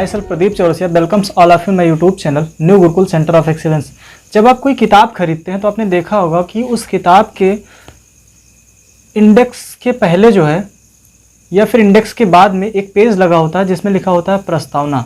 myself Pradeep Chaurasia welcomes all of you my YouTube channel new Gurukul centre of excellence. जब आप कोई किताब खरीदते हैं तो आपने देखा होगा कि उस किताब के इंडेक्स के पहले जो है या फिर इंडेक्स के बाद में एक पेज लगा होता है जिसमें लिखा होता है प्रस्तावना।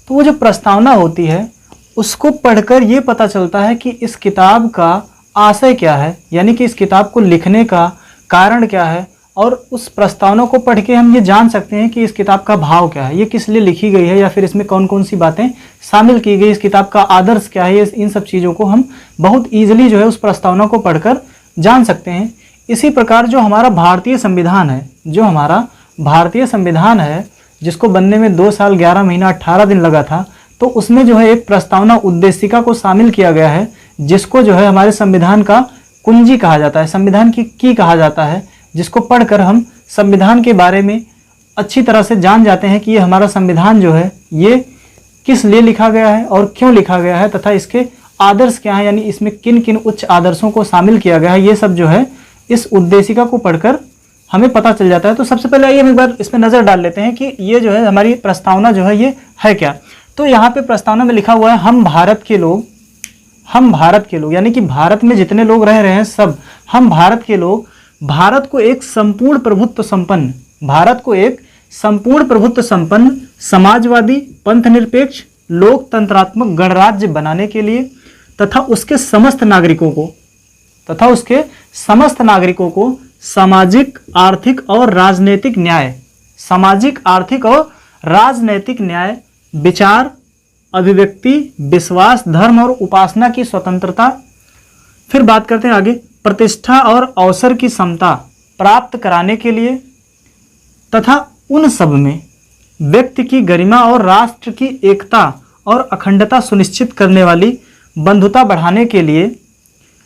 तो वो जो प्रस्तावना होती है उसको पढ़कर ये पता चलता है कि इस किताब का आशय क्या है, यानी कि इस किताब को लिखने का कारण क्या है, और उस प्रस्तावना को पढ़ के हम ये जान सकते हैं कि इस किताब का भाव क्या है, ये किस लिए लिखी गई है या फिर इसमें कौन कौन सी बातें शामिल की गई, इस किताब का आदर्श क्या है। इन सब चीज़ों को हम बहुत ईजिली जो है उस प्रस्तावना को पढ़कर जान सकते हैं। इसी प्रकार जो हमारा भारतीय संविधान है, जिसको बनने में 2 साल 11 महीना 18 दिन लगा था, तो उसमें जो है एक प्रस्तावना उद्देशिका को शामिल किया गया है, जिसको जो है हमारे संविधान का कुंजी कहा जाता है, संविधान की कहा जाता है, जिसको पढ़कर हम संविधान के बारे में अच्छी तरह से जान जाते हैं कि ये हमारा संविधान जो है ये किस लिए लिखा गया है और क्यों लिखा गया है, तथा इसके आदर्श क्या है, यानी इसमें किन किन उच्च आदर्शों को शामिल किया गया है। ये सब जो है इस उद्देशिका को पढ़कर हमें पता चल जाता है। तो सबसे पहले आइए हम एक बार इसमें नज़र डाल लेते हैं कि ये जो है हमारी प्रस्तावना जो है ये है क्या। तो यहाँ पे प्रस्तावना में लिखा हुआ है हम भारत के लोग, यानी कि भारत में जितने लोग रह रहे हैं सब, हम भारत के लोग भारत को एक संपूर्ण प्रभुत्व संपन्न समाजवादी पंथनिरपेक्ष लोकतंत्रात्मक गणराज्य बनाने के लिए तथा उसके समस्त नागरिकों को सामाजिक आर्थिक और राजनैतिक न्याय विचार अभिव्यक्ति विश्वास धर्म और उपासना की स्वतंत्रता, फिर बात करते हैं आगे, प्रतिष्ठा और अवसर की समता प्राप्त कराने के लिए तथा उन सब में व्यक्ति की गरिमा और राष्ट्र की एकता और अखंडता सुनिश्चित करने वाली बंधुता बढ़ाने के लिए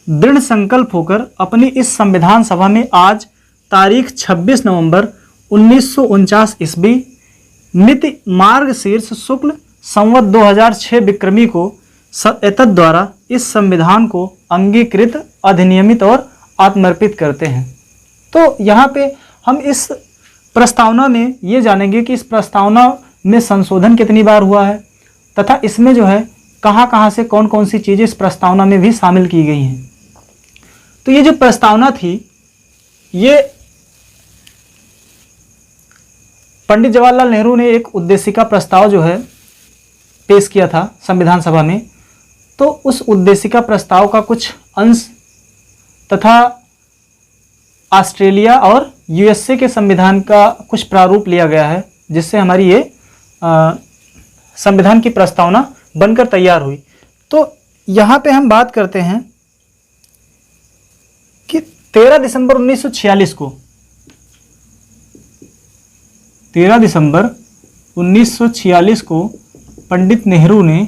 दृढ़ संकल्प होकर अपनी इस संविधान सभा में आज तारीख 26 नवंबर 1949 ईस्वी मिति मार्गशीर्ष शुक्ल संवत 2006 विक्रमी को एतद द्वारा इस संविधान को अंगीकृत अधिनियमित और आत्मर्पित करते हैं। तो यहाँ पे हम इस प्रस्तावना में ये जानेंगे कि इस प्रस्तावना में संशोधन कितनी बार हुआ है तथा इसमें जो है कहाँ से कौन कौन सी चीज़ें इस प्रस्तावना में भी शामिल की गई हैं। तो ये जो प्रस्तावना थी ये पंडित जवाहरलाल नेहरू ने एक उद्देशिका प्रस्ताव जो है पेश किया था संविधान सभा में। तो उस उद्देशिका प्रस्ताव का कुछ अंश तथा ऑस्ट्रेलिया और यूएसए के संविधान का कुछ प्रारूप लिया गया है, जिससे हमारी ये संविधान की प्रस्तावना बनकर तैयार हुई। तो यहाँ पे हम बात करते हैं कि 13 दिसंबर 1946 को पंडित नेहरू ने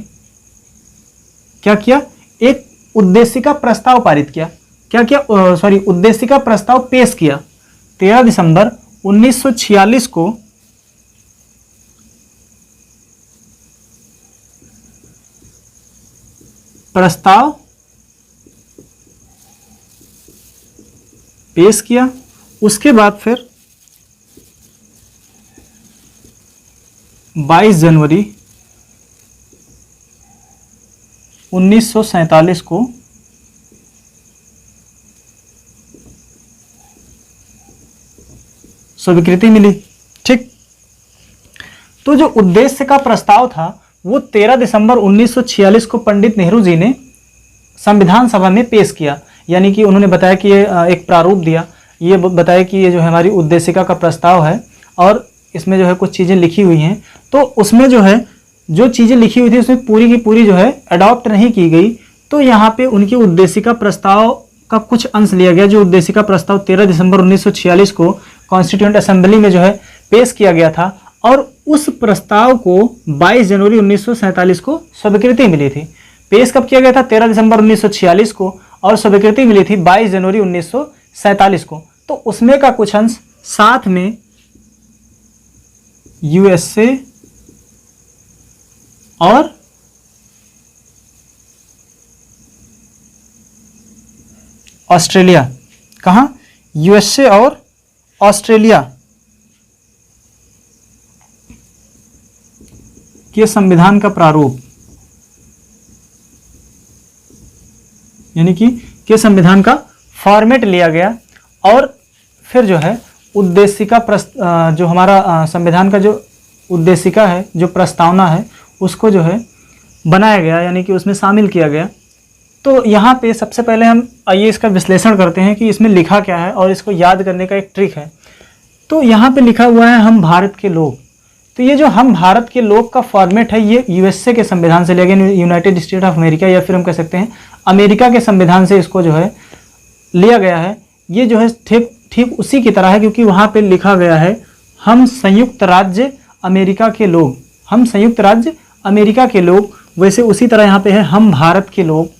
क्या किया, एक उद्देशिका प्रस्ताव पारित किया, उद्देशिका प्रस्ताव पेश किया। 13 दिसंबर 1946 को प्रस्ताव पेश किया। उसके बाद फिर 22 जनवरी 1947 को स्वीकृति मिली। ठीक, तो जो उद्देश्य का प्रस्ताव था वो 13 दिसंबर 1946 को पंडित नेहरू जी ने संविधान सभा में पेश किया, यानी कि उन्होंने बताया कि ये एक प्रारूप दिया, ये बताया कि ये जो है हमारी उद्देशिका का प्रस्ताव है और इसमें जो है कुछ चीज़ें लिखी हुई हैं। तो उसमें जो है जो चीज़ें लिखी हुई थी उसमें पूरी की पूरी जो है अडॉप्ट नहीं की गई। तो यहाँ पे उनकी उद्देशिका प्रस्ताव का कुछ अंश लिया गया, जो उद्देशिका प्रस्ताव 13 दिसंबर 1946 को कॉन्स्टिट्यूएंट असेंबली में जो है पेश किया गया था, और उस प्रस्ताव को 22 जनवरी 1947 को स्वीकृति मिली थी। पेश कब किया गया था, 13 दिसंबर 1946 को, और स्वीकृति मिली थी 22 जनवरी 1947 को। तो उसमें का कुछ अंश साथ में यूएसए और ऑस्ट्रेलिया, कहाँ, यूएसए और ऑस्ट्रेलिया के संविधान का प्रारूप, यानी कि के संविधान का फॉर्मेट लिया गया और फिर जो है उद्देशिका जो हमारा संविधान का जो उद्देशिका है, जो प्रस्तावना है, उसको जो है बनाया गया, यानी कि उसमें शामिल किया गया। तो यहाँ पे सबसे पहले हम आइए इसका विश्लेषण करते हैं कि इसमें लिखा क्या है और इसको याद करने का एक ट्रिक है। तो यहाँ पे लिखा हुआ है हम भारत के लोग। तो ये जो हम भारत के लोग का फॉर्मेट है ये यूएसए के संविधान से लिया गया, यूनाइटेड स्टेट ऑफ अमेरिका, या फिर हम कह सकते हैं अमेरिका के संविधान से इसको जो है लिया गया है। ये जो है ठीक उसी की तरह है, क्योंकि वहाँ पे लिखा गया है हम संयुक्त राज्य अमेरिका के लोग, हम संयुक्त राज्य अमेरिका के लोग। वैसे उसी तरह यहाँ पे है हम भारत के लोग,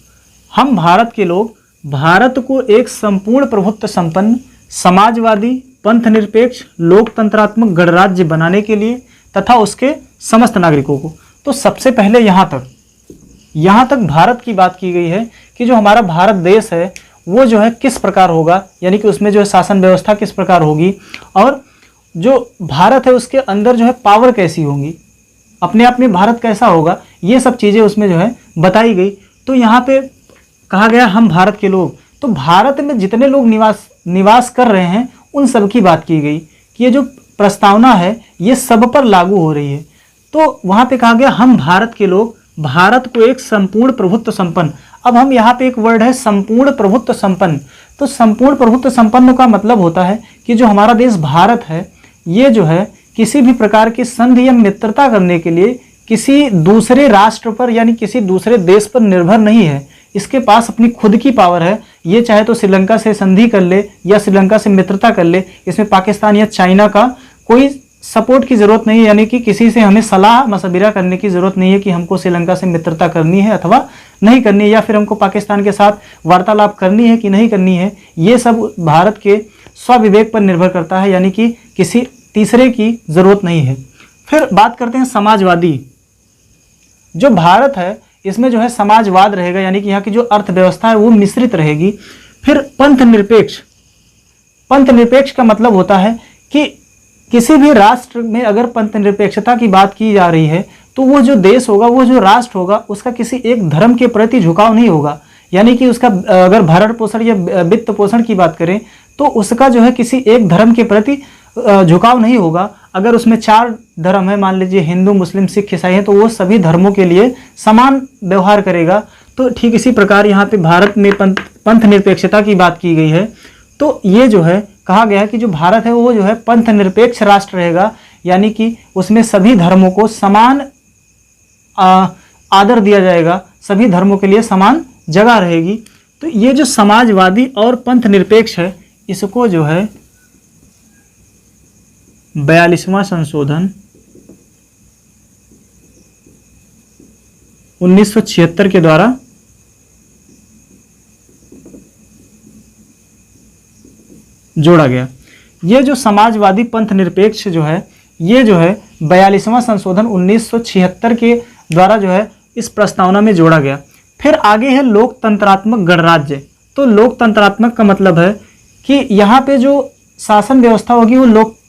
हम भारत के लोग भारत को एक संपूर्ण प्रभुत्व संपन्न समाजवादी पंथ निरपेक्ष लोकतंत्रात्मक गणराज्य बनाने के लिए तथा उसके समस्त नागरिकों को। तो सबसे पहले यहाँ तक भारत की बात की गई है कि जो हमारा भारत देश है वो जो है किस प्रकार होगा, यानी कि उसमें जो है शासन व्यवस्था किस प्रकार होगी और जो भारत है उसके अंदर जो है पावर कैसी होंगी, अपने आप में भारत कैसा होगा, ये सब चीज़ें उसमें जो है बताई गई। तो यहाँ पे कहा गया हम भारत के लोग, तो भारत में जितने लोग निवास कर रहे हैं उन सब की बात की गई कि ये जो प्रस्तावना है ये सब पर लागू हो रही है। तो वहाँ पे कहा गया हम भारत के लोग भारत को एक संपूर्ण प्रभुत्व संपन्न। अब हम यहाँ पे एक वर्ड है संपूर्ण प्रभुत्व संपन्न। तो संपूर्ण प्रभुत्व संपन्न का मतलब होता है कि जो हमारा देश भारत है ये जो है किसी भी प्रकार की संधि या मित्रता करने के लिए किसी दूसरे राष्ट्र पर यानी किसी दूसरे देश पर निर्भर नहीं है। इसके पास अपनी खुद की पावर है। ये चाहे तो श्रीलंका से संधि कर ले या श्रीलंका से मित्रता कर ले, इसमें पाकिस्तान या चाइना का कोई सपोर्ट की ज़रूरत नहीं है, यानी कि किसी से हमें सलाह मशविरा करने की ज़रूरत नहीं है कि हमको श्रीलंका से मित्रता करनी है अथवा नहीं करनी है, या फिर हमको पाकिस्तान के साथ वार्तालाप करनी है कि नहीं करनी है। ये सब भारत के स्वविवेक पर निर्भर करता है, यानी कि किसी तीसरे की ज़रूरत नहीं है। फिर बात करते हैं समाजवादी। जो भारत है इसमें जो है समाजवाद रहेगा, यानी कि यहाँ की जो अर्थव्यवस्था है वो मिश्रित रहेगी। फिर पंथ निरपेक्ष। पंथ निरपेक्ष का मतलब होता है कि किसी भी राष्ट्र में अगर पंथ निरपेक्षता की बात की जा रही है तो वो जो देश होगा, वो जो राष्ट्र होगा, उसका किसी एक धर्म के प्रति झुकाव नहीं होगा। यानी कि उसका अगर भरण पोषण या वित्त पोषण की बात करें तो उसका जो है किसी एक धर्म के प्रति झुकाव नहीं होगा। अगर उसमें 4 धर्म है, मान लीजिए हिंदू मुस्लिम सिख ईसाई है, तो वो सभी धर्मों के लिए समान व्यवहार करेगा। तो ठीक इसी प्रकार यहाँ पे भारत में पंथ निरपेक्षता की बात की गई है। तो ये जो है कहा गया है कि जो भारत है वो जो है पंथ निरपेक्ष राष्ट्र रहेगा, यानी कि उसमें सभी धर्मों को समान आदर दिया जाएगा, सभी धर्मों के लिए समान जगह रहेगी। तो ये जो समाजवादी और पंथ निरपेक्ष है इसको जो है 42वां संशोधन 1976 के द्वारा जोड़ा गया। ये जो समाजवादी पंथ निरपेक्ष जो है ये जो है 42वां संशोधन 1976 के द्वारा जो है इस प्रस्तावना में जोड़ा गया। फिर आगे है लोकतंत्रात्मक गणराज्य। तो लोकतंत्रात्मक का मतलब है कि यहाँ पे जो शासन व्यवस्था होगी वो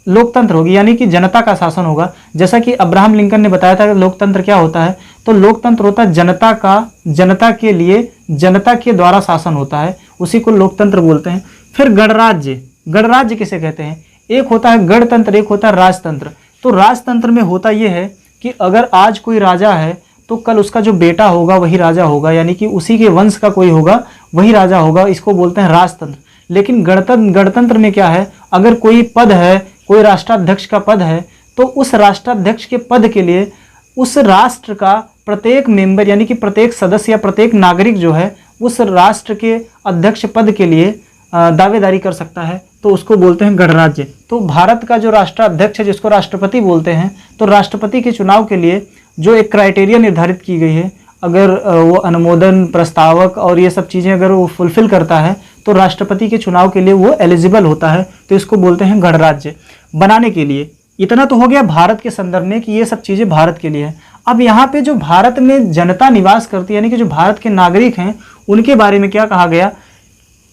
लोकतंत्र होगी, यानी कि जनता का शासन होगा। जैसा कि अब्राहम लिंकन ने बताया था कि लोकतंत्र क्या होता है, तो लोकतंत्र होता है जनता का, जनता के लिए, जनता के द्वारा शासन होता है, उसी को लोकतंत्र बोलते हैं। फिर गणराज्य। गणराज्य किसे कहते हैं? एक होता है गणतंत्र, एक होता है राजतंत्र। तो राजतंत्र में होता यह है कि अगर आज कोई राजा है तो कल उसका जो बेटा होगा वही राजा होगा, यानी कि उसी के वंश का कोई होगा वही राजा होगा, इसको बोलते हैं राजतंत्र। लेकिन गणतंत्र में क्या है, अगर कोई पद है, कोई राष्ट्राध्यक्ष का पद है, तो उस राष्ट्राध्यक्ष के पद के लिए उस राष्ट्र का प्रत्येक मेंबर यानी कि प्रत्येक सदस्य या प्रत्येक नागरिक जो है उस राष्ट्र के अध्यक्ष पद के लिए दावेदारी कर सकता है, तो उसको बोलते हैं गणराज्य। तो भारत का जो राष्ट्राध्यक्ष है जिसको राष्ट्रपति बोलते हैं, तो राष्ट्रपति के चुनाव के लिए जो एक क्राइटेरिया निर्धारित की गई है, अगर वो अनुमोदन प्रस्तावक और ये सब चीज़ें अगर वो फुलफिल करता है तो राष्ट्रपति के चुनाव के लिए वो एलिजिबल होता है, तो इसको बोलते हैं गणराज्य बनाने के लिए। इतना तो हो गया भारत के संदर्भ में कि ये सब चीज़ें भारत के लिए है। अब यहाँ पे जो भारत में जनता निवास करती है यानी कि जो भारत के नागरिक हैं उनके बारे में क्या कहा गया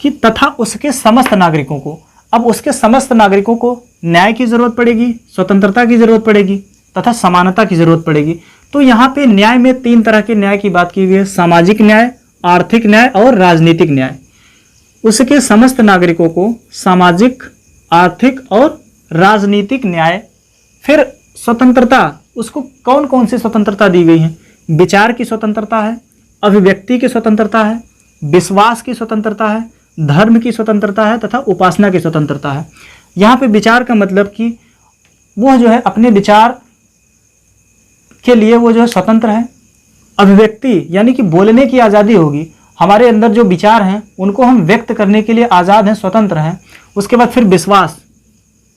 कि तथा उसके समस्त नागरिकों को, अब उसके समस्त नागरिकों को न्याय की जरूरत पड़ेगी, स्वतंत्रता की जरूरत पड़ेगी तथा समानता की जरूरत पड़ेगी। तो यहाँ पे न्याय में 3 तरह के न्याय की बात की गई है, सामाजिक न्याय, आर्थिक न्याय और राजनीतिक न्याय। उसके समस्त नागरिकों को सामाजिक, आर्थिक और राजनीतिक न्याय। फिर स्वतंत्रता, उसको कौन कौन सी स्वतंत्रता दी गई है? विचार की स्वतंत्रता है, अभिव्यक्ति की स्वतंत्रता है, विश्वास की स्वतंत्रता है, धर्म की स्वतंत्रता है तथा उपासना की स्वतंत्रता है। यहाँ पे विचार का मतलब कि वह जो है अपने विचार के लिए वो जो है स्वतंत्र है। अभिव्यक्ति यानी कि बोलने की आज़ादी होगी, हमारे अंदर जो विचार हैं उनको हम व्यक्त करने के लिए आज़ाद हैं, स्वतंत्र हैं। उसके बाद फिर विश्वास,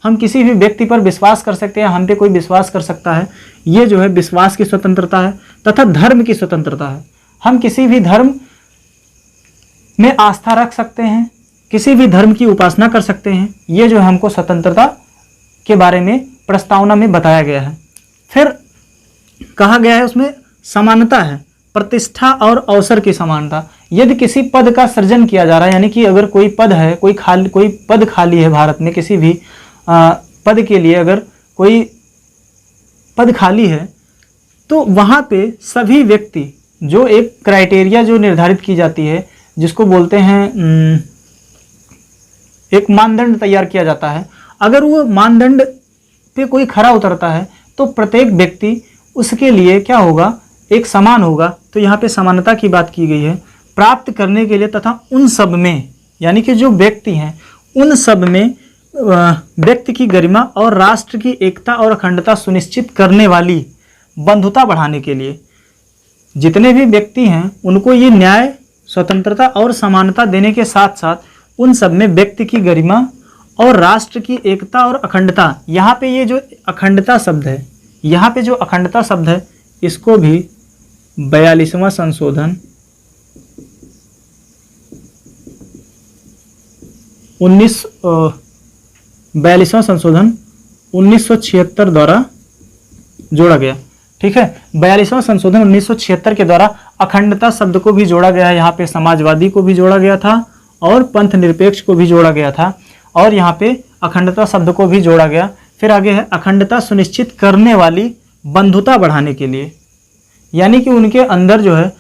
हम किसी भी व्यक्ति पर विश्वास कर सकते हैं, हम पे कोई विश्वास कर सकता है, ये जो है विश्वास की स्वतंत्रता है। तथा धर्म की स्वतंत्रता है, हम किसी भी धर्म में आस्था रख सकते हैं, किसी भी धर्म की उपासना कर सकते हैं। ये जो है हमको स्वतंत्रता के बारे में प्रस्तावना में बताया गया है। फिर कहा गया है उसमें समानता है, प्रतिष्ठा और अवसर की समानता। यदि किसी पद का सृजन किया जा रहा है, यानी कि अगर कोई पद है, कोई पद खाली है भारत में, किसी भी पद के लिए अगर कोई पद खाली है, तो वहाँ पे सभी व्यक्ति, जो एक क्राइटेरिया जो निर्धारित की जाती है, जिसको बोलते हैं एक मानदंड तैयार किया जाता है। अगर वो मानदंड पे कोई खरा उतरता है तो प्रत्येक व्यक्ति उसके लिए क्या होगा, एक समान होगा। तो यहाँ पे समानता की बात की गई है प्राप्त करने के लिए, तथा उन सब में, यानी कि जो व्यक्ति हैं उन सब में व्यक्ति की गरिमा और राष्ट्र की एकता और अखंडता सुनिश्चित करने वाली बंधुता बढ़ाने के लिए जितने भी व्यक्ति हैं उनको ये न्याय, स्वतंत्रता और समानता देने के साथ साथ उन सब में व्यक्ति की गरिमा और राष्ट्र की एकता और अखंडता। यहाँ पे ये जो अखंडता शब्द है, यहाँ पे जो अखंडता शब्द है, इसको भी 42वां संशोधन 1976 द्वारा जोड़ा गया। ठीक है, 42वां संशोधन 1976 के द्वारा अखंडता शब्द को भी जोड़ा गया है। यहाँ पे समाजवादी को भी जोड़ा गया था और पंथ निरपेक्ष को भी जोड़ा गया था, और यहाँ पे अखंडता शब्द को भी जोड़ा गया। फिर आगे है अखंडता सुनिश्चित करने वाली बंधुता बढ़ाने के लिए, यानी कि उनके अंदर जो है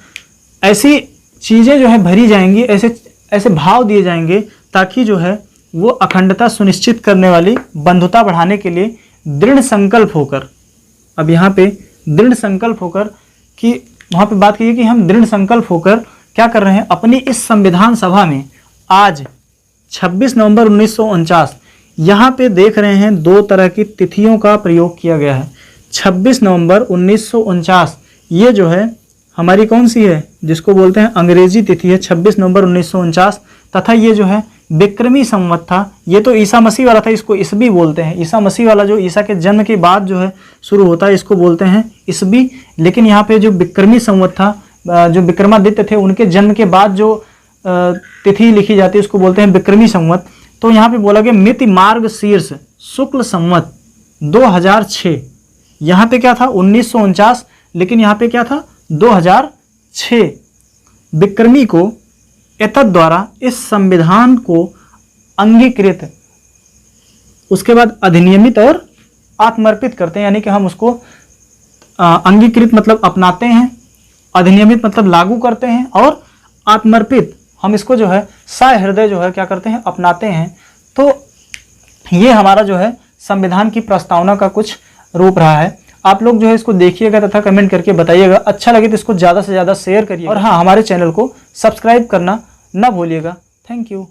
ऐसी चीज़ें जो है भरी जाएंगी, ऐसे भाव दिए जाएंगे ताकि जो है वो अखंडता सुनिश्चित करने वाली बंधुता बढ़ाने के लिए दृढ़ संकल्प होकर, अब यहाँ पे दृढ़ संकल्प होकर कि वहाँ पे बात की कि हम दृढ़ संकल्प होकर क्या कर रहे हैं, अपनी इस संविधान सभा में आज 26 नवंबर 1949, यहाँ पे देख रहे हैं 2 तरह की तिथियों का प्रयोग किया गया है। 26 नवंबर 1949 ये जो है हमारी कौन सी है, जिसको बोलते हैं अंग्रेजी तिथि है 26 नवंबर 1949, तथा ये जो है विक्रमी संवत था। ये तो ईसा मसीह वाला था, इसको ईसवी बोलते हैं। ईसा मसीह वाला जो ईसा के जन्म के बाद जो है शुरू होता है, इसको बोलते हैं ईसवी। लेकिन यहाँ पे जो विक्रमी संवत था, जो विक्रमादित्य थे उनके जन्म के बाद जो तिथि लिखी जाती है उसको बोलते हैं विक्रमी संवत। तो यहाँ पे बोला गया मिति मार्ग शीर्ष शुक्ल संवत 2006। यहाँ पे क्या था 1949, लेकिन यहाँ पे क्या था 2006। विक्रमी को एतद द्वारा इस संविधान को अंगीकृत, उसके बाद अधिनियमित और आत्मर्पित करते हैं, यानी कि हम उसको अंगीकृत मतलब अपनाते हैं, अधिनियमित मतलब लागू करते हैं, और आत्मर्पित हम इसको जो है सहृदय जो है क्या करते हैं, अपनाते हैं। तो ये हमारा जो है संविधान की प्रस्तावना का कुछ रूप रहा है। आप लोग जो है इसको देखिएगा तथा कमेंट करके बताइएगा। अच्छा लगे तो इसको ज़्यादा से ज़्यादा शेयर करिए, और हाँ, हमारे चैनल को सब्सक्राइब करना ना भूलिएगा। Thank you.